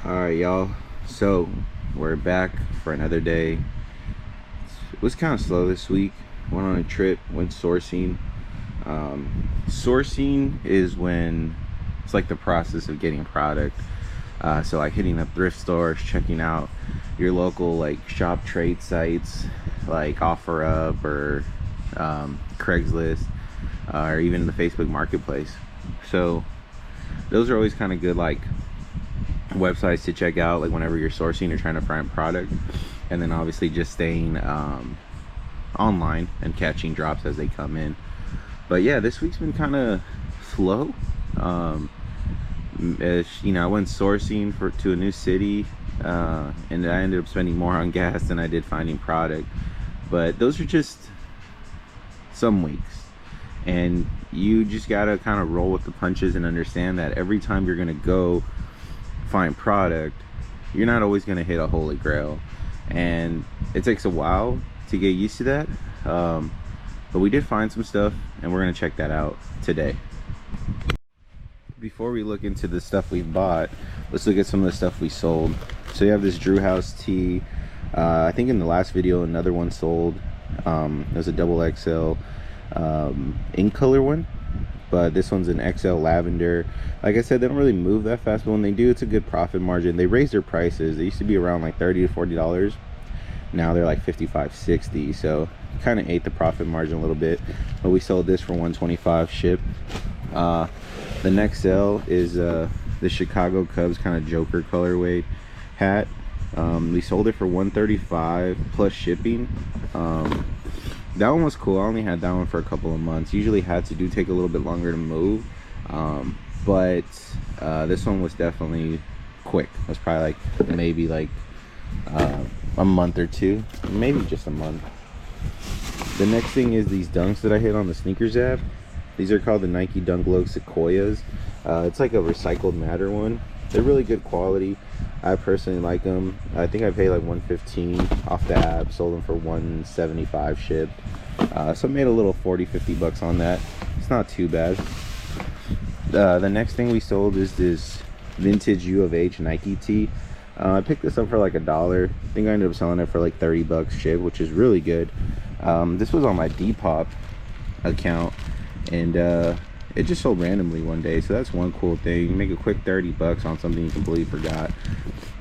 Alright, y'all, so we're back for another day. It was kind of slow this week. Went on a trip, went sourcing. Sourcing is when it's like the process of getting product. So like hitting up thrift stores, checking out your local like shop trade sites like OfferUp or Craigslist, or even the Facebook Marketplace. So those are always kind of good like websites to check out, like whenever you're sourcing or trying to find product. And then obviously just staying online and catching drops as they come in. But yeah, this week's been kind of slow. As you know, I went sourcing to a new city, and I ended up spending more on gas than I did finding product. But those are just some weeks, and you just gotta kind of roll with the punches and understand that every time you're gonna go find product, you're not always gonna hit a holy grail, and it takes a while to get used to that. But we did find some stuff, and we're gonna check that out today. Before we look into the stuff we bought, let's look at some of the stuff we sold. So you have this Drew House tee. I think in the last video another one sold. There's a double XL ink color one, but this one's an XL lavender. Like I said, they don't really move that fast, but when they do, it's a good profit margin. They raised their prices. They used to be around like $30 to $40. Now they're like $55, $60. So kind of ate the profit margin a little bit, but we sold this for $125 ship. The next sale is the Chicago Cubs kind of Joker colorway hat. We sold it for $135 plus shipping. That one was cool. I only had that one for a couple of months. Usually hats do take a little bit longer to move, but this one was definitely quick. It was probably like maybe like a month or two, maybe just a month. The next thing is these dunks that I hit on the sneakers app. These are called the Nike Dunk Low Sequoias. It's like a recycled matter one. They're really good quality. I personally like them. I think I paid like $115 off the app, sold them for $175 shipped. So I made a little 40-50 bucks on that. It's not too bad. The next thing we sold is this vintage U of H Nike tee. I picked this up for like $1. I think I ended up selling it for like 30 bucks shipped, which is really good. This was on my Depop account, and it just sold randomly one day. So that's one cool thing. You make a quick 30 bucks on something you completely forgot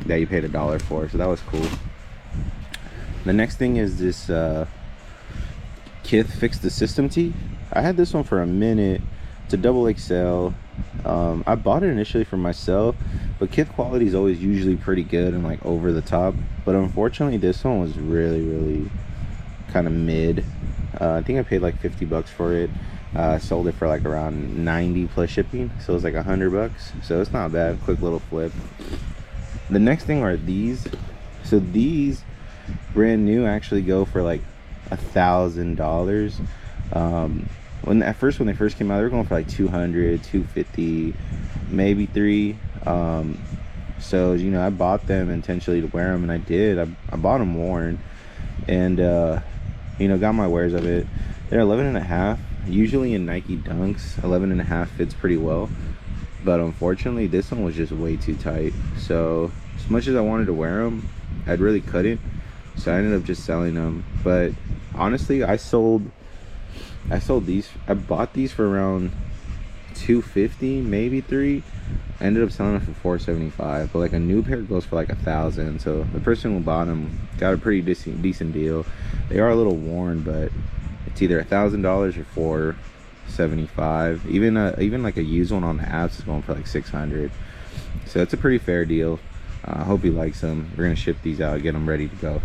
that you paid $1 for. So that was cool. The next thing is this Kith Fix the System tee. I had this one for a minute. It's a double XL. I bought it initially for myself, but Kith quality is always usually pretty good and like over the top. But unfortunately, this one was really kind of mid. I think I paid like 50 bucks for it. Sold it for like around 90 plus shipping, so it was like 100 bucks. So it's not bad. Quick little flip. The next thing are these. So these brand new actually go for like $1,000. When they first came out, they were going for like 200, 250, maybe $3. So you know, I bought them intentionally to wear them, and I did. I bought them worn, and you know, got my wears of it. They're 11.5. Usually in Nike Dunks, 11.5 fits pretty well, but unfortunately this one was just way too tight. So as much as I wanted to wear them, I really couldn't. So I ended up just selling them. But honestly, I sold these. I bought these for around $250, maybe $3. I ended up selling them for $475. But like a new pair goes for like $1,000. So the person who bought them got a pretty decent deal. They are a little worn, but it's either $1,000 or $475. Even like a used one on the apps is going for like $600. So it's a pretty fair deal. I hope he likes them. We're gonna ship these out, get them ready to go.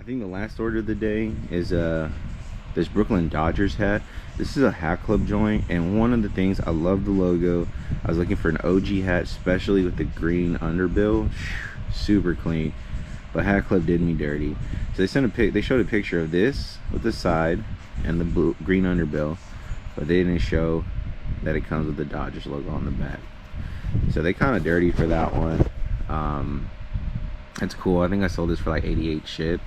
I think the last order of the day is this Brooklyn Dodgers hat. This is a hat club joint, and one of the things, I love the logo. I was looking for an OG hat, especially with the green underbill. Super clean. But Hat Club did me dirty. So they showed a picture of this with the side and the green underbill, but they didn't show that it comes with the Dodgers logo on the back. So they kind of dirty for that one. It's cool. I think I sold this for like 88 ship.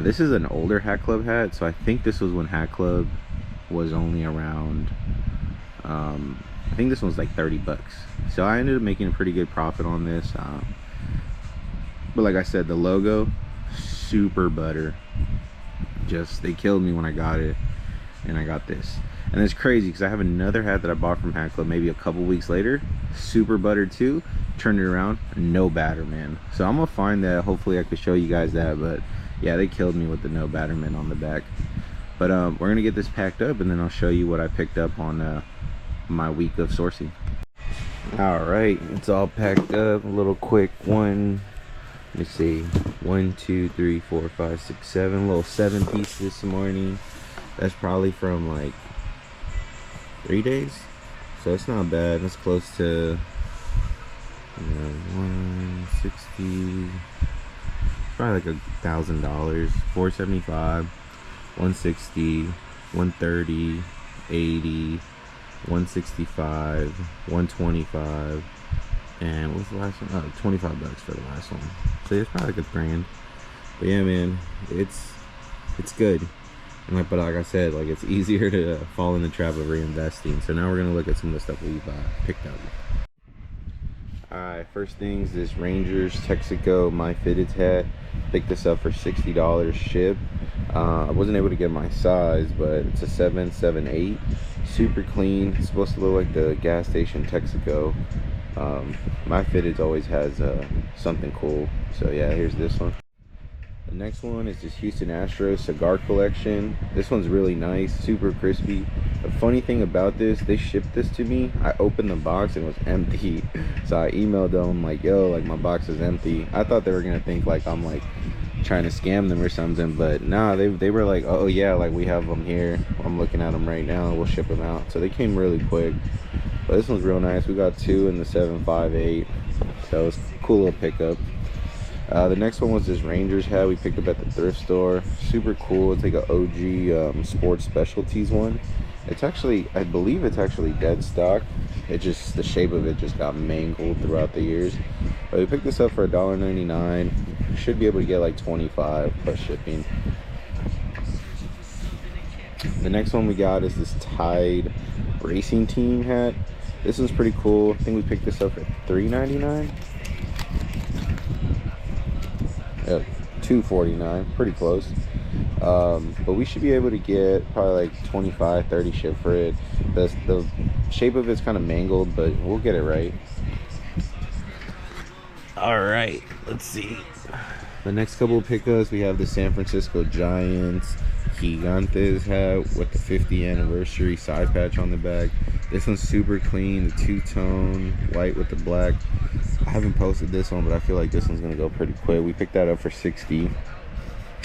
This is an older Hat Club hat, so I think this was when Hat Club was only around I think this one's like 30 bucks. So I ended up making a pretty good profit on this. But like I said, the logo, super butter. Just, they killed me when I got it. And I got this. And it's crazy because I have another hat that I bought from Hat Club maybe a couple weeks later, super buttered too. Turned it around, no batter, man. So I'm gonna find that. Hopefully I could show you guys that. But yeah, they killed me with the no batterment on the back. But we're gonna get this packed up and then I'll show you what I picked up on my week of sourcing. All right, it's all packed up. A little quick one. Let me see, 1 2 3 4 5 6 7, little 7 pieces this morning. That's probably from like 3 days, so it's not bad. That's close to 160, probably like $1,000. 475, 160, 130, 80, 165, 125, and what's the last one? Oh, 25 bucks for the last one. So it's probably like $1,000. But yeah, man, it's good. And but like I said, like it's easier to fall in the trap of reinvesting. So now we're gonna look at some of the stuff we've picked up. Alright, first things, this Rangers Texaco My Fitted hat. Picked this up for $60 shipped. I wasn't able to get my size, but it's a 778. Super clean. It's supposed to look like the gas station Texaco. My Fitted always has something cool. So yeah, here's this one. The next one is this Houston Astros cigar collection. This one's really nice, super crispy. The funny thing about this, they shipped this to me. I opened the box and it was empty. So I emailed them like, yo, like my box is empty. I thought they were gonna think like I'm like trying to scam them or something, but nah, they were like, oh yeah, like we have them here. I'm looking at them right now, we'll ship them out. So they came really quick. But this one's real nice. We got 2 in the 758. So it's a cool little pickup. The next one was this Rangers hat we picked up at the thrift store. Super cool. It's like an OG sports specialties one. It's actually, I believe it's actually dead stock. It just, the shape of it just got mangled throughout the years. But we picked this up for $1.99. Should be able to get like 25 plus shipping. The next one we got is this Tide Racing Team hat. This one's pretty cool. I think we picked this up for $3.99. $2.49, pretty close. But we should be able to get probably like 25-30 ship for it. The shape of it's kind of mangled, but we'll get it right. All right, let's see. The next couple of pickups, we have the San Francisco Giants Gigantes hat with the 50th anniversary side patch on the back. This one's super clean, the two-tone white with the black. I haven't posted this one, but I feel like this one's gonna go pretty quick. We picked that up for $60.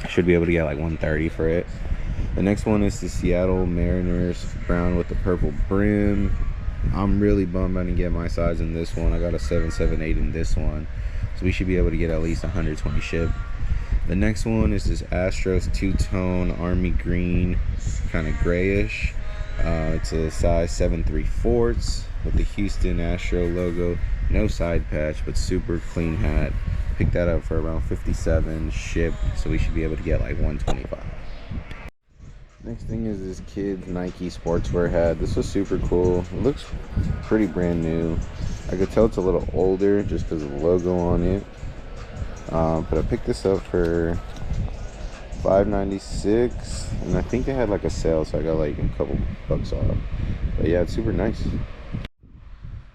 Should be able to get like $130 for it. The next one is the Seattle Mariners brown with the purple brim. I'm really bummed I didn't get my size in this one. I got a 778 in this one, so we should be able to get at least 120 ship. The next one is this Astros two-tone army green, kind of grayish. It's a size 7/3 with the Houston Astro logo. No side patch, but super clean hat. Picked that up for around 57 shipped, so we should be able to get like 125. Next thing is this kid's Nike sportswear hat. This was super cool. It looks pretty brand new. I could tell it's a little older just because of the logo on it. But I picked this up for $5.96, and I think they had like a sale, so I got like a couple bucks off. But yeah, it's super nice.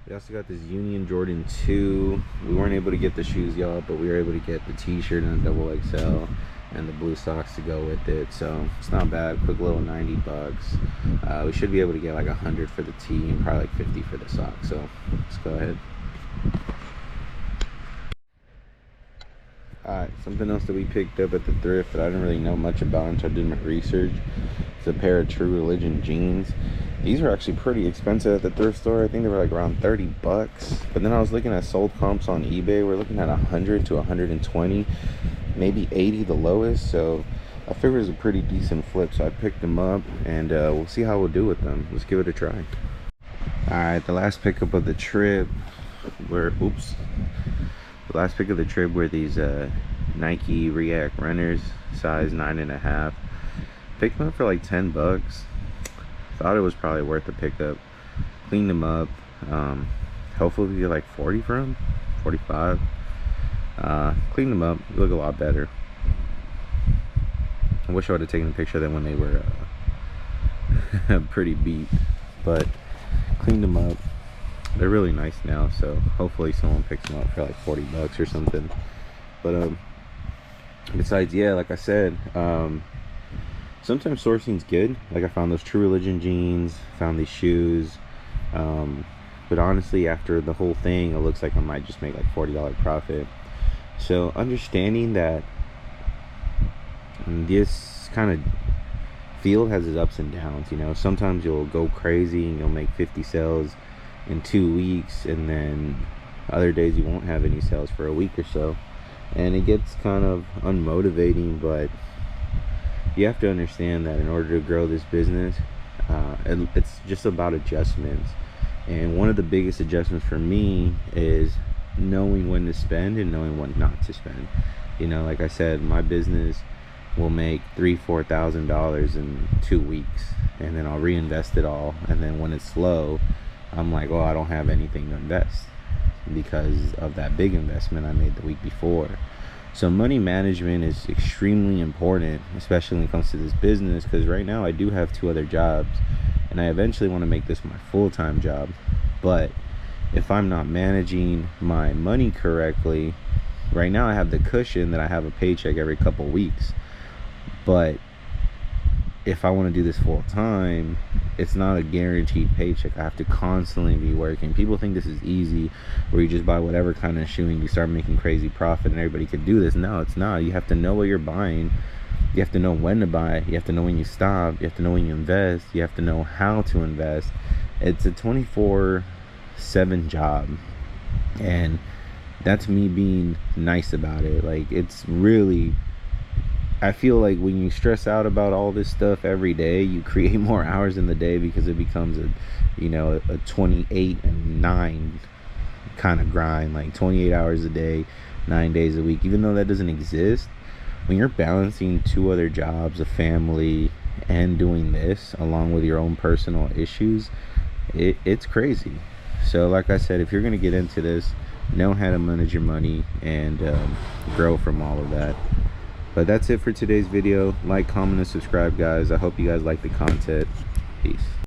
We also got this Union Jordan 2. We weren't able to get the shoes, y'all, but we were able to get the t-shirt and a XXL and the blue socks to go with it. So it's not bad. Quick little 90 bucks. We should be able to get like 100 for the tee and probably like 50 for the socks. So let's go ahead. Alright, something else that we picked up at the thrift that I didn't really know much about until I did my research. It's a pair of True Religion jeans. These were actually pretty expensive at the thrift store. I think they were like around 30 bucks. But then I was looking at sold comps on eBay. We're looking at 100 to 120, maybe 80 the lowest. So I figured it was a pretty decent flip. So I picked them up, and we'll see how we'll do with them. Let's give it a try. Alright, the last pickup of the trip were, the last pick of the trip were these Nike React runners, size 9.5. Picked them up for like 10 bucks. Thought it was probably worth the pickup. cleaned them up. Hopefully we get like 40 for them, 45. Cleaned them up, they look a lot better. I wish I would have taken a picture of them when they were pretty beat, but cleaned them up. They're really nice now, so hopefully someone picks them up for like 40 bucks or something. But besides, yeah, like I said, sometimes sourcing's good. Like I found those True Religion jeans, found these shoes, but honestly after the whole thing, it looks like I might just make like $40 profit. So understanding that this kind of field has its ups and downs, you know, sometimes you'll go crazy and you'll make 50 sales in 2 weeks, and then other days you won't have any sales for a week or so, and it gets kind of unmotivating. But you have to understand that in order to grow this business, it's just about adjustments. And one of the biggest adjustments for me is knowing when to spend and knowing when not to spend. You know, like I said, my business will make $3,000-4,000 in 2 weeks, and then I'll reinvest it all, and then when it's slow, I'm like, oh, I don't have anything to invest because of that big investment I made the week before. So money management is extremely important, especially when it comes to this business, because right now I do have 2 other jobs, and I eventually want to make this my full-time job. But if I'm not managing my money correctly, right now I have the cushion that I have a paycheck every couple weeks, but if I want to do this full time, it's not a guaranteed paycheck. I have to constantly be working. People think this is easy, where you just buy whatever kind of shoe and you start making crazy profit and everybody could do this. No, it's not. You have to know what you're buying. You have to know when to buy. You have to know when you stop. You have to know when you invest. You have to know how to invest. It's a 24/7 job, and that's me being nice about it. Like, it's really, I feel like when you stress out about all this stuff every day, you create more hours in the day, because it becomes a 28 and 9 kind of grind, like 28 hours a day, 9 days a week. Even though that doesn't exist, when you're balancing 2 other jobs, a family, and doing this along with your own personal issues, it's crazy. So like I said, if you're going to get into this, know how to manage your money and grow from all of that. But that's it for today's video. Like, comment, and subscribe, guys. I hope you guys like the content. Peace.